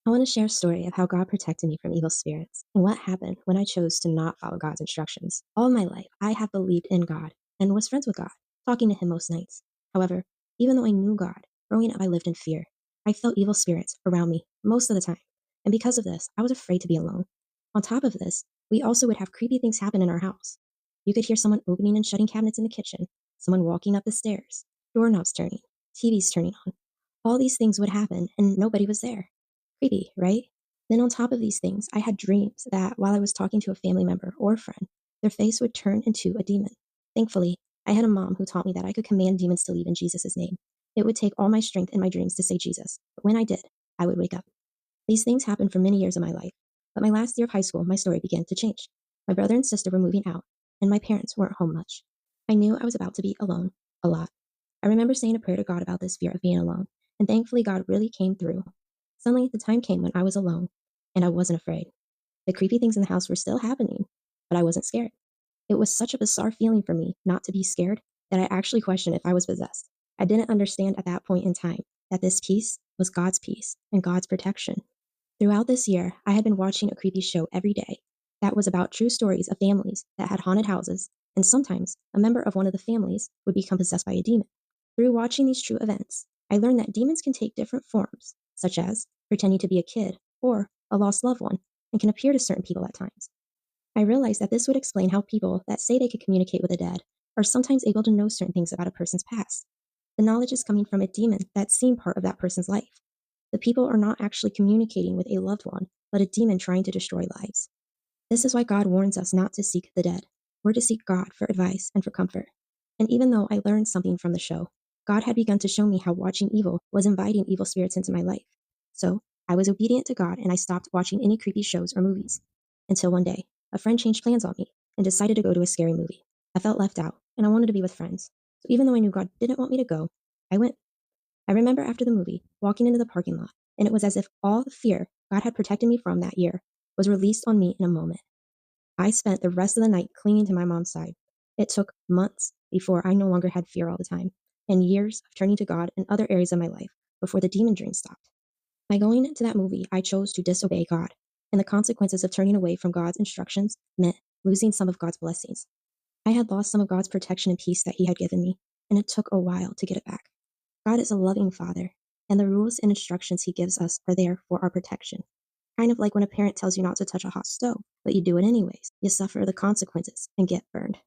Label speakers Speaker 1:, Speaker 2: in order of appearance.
Speaker 1: I want to share a story of how God protected me from evil spirits and what happened when I chose to not follow God's instructions. All my life, I have believed in God and was friends with God, talking to Him most nights. However, even though I knew God, growing up I lived in fear. I felt evil spirits around me most of the time, and because of this, I was afraid to be alone. On top of this, we also would have creepy things happen in our house. You could hear someone opening and shutting cabinets in the kitchen, someone walking up the stairs, doorknobs turning, TVs turning on. All these things would happen, and nobody was there. Creepy, right? Then on top of these things, I had dreams that while I was talking to a family member or friend, their face would turn into a demon. Thankfully, I had a mom who taught me that I could command demons to leave in Jesus' name. It would take all my strength in my dreams to say Jesus, but when I did, I would wake up. These things happened for many years of my life, but my last year of high school, my story began to change. My brother and sister were moving out, and my parents weren't home much. I knew I was about to be alone a lot. I remember saying a prayer to God about this fear of being alone, and thankfully God really came through. Suddenly, the time came when I was alone, and I wasn't afraid. The creepy things in the house were still happening, but I wasn't scared. It was such a bizarre feeling for me not to be scared that I actually questioned if I was possessed. I didn't understand at that point in time that this peace was God's peace and God's protection. Throughout this year, I had been watching a creepy show every day that was about true stories of families that had haunted houses, and sometimes a member of one of the families would become possessed by a demon. Through watching these true events, I learned that demons can take different forms, such as pretending to be a kid or a lost loved one, and can appear to certain people at times. I realized that this would explain how people that say they could communicate with the dead are sometimes able to know certain things about a person's past. The knowledge is coming from a demon that's seen part of that person's life. The people are not actually communicating with a loved one, but a demon trying to destroy lives. This is why God warns us not to seek the dead. We're to seek God for advice and for comfort. And even though I learned something from the show, God had begun to show me how watching evil was inviting evil spirits into my life. So I was obedient to God and I stopped watching any creepy shows or movies. Until one day, a friend changed plans on me and decided to go to a scary movie. I felt left out and I wanted to be with friends. So even though I knew God didn't want me to go, I went. I remember after the movie, walking into the parking lot, and it was as if all the fear God had protected me from that year was released on me in a moment. I spent the rest of the night clinging to my mom's side. It took months before I no longer had fear all the time, and years of turning to God in other areas of my life before the demon dreams stopped. By going into that movie, I chose to disobey God, and the consequences of turning away from God's instructions meant losing some of God's blessings. I had lost some of God's protection and peace that He had given me, and it took a while to get it back. God is a loving Father, and the rules and instructions He gives us are there for our protection. Kind of like when a parent tells you not to touch a hot stove, but you do it anyways. You suffer the consequences and get burned.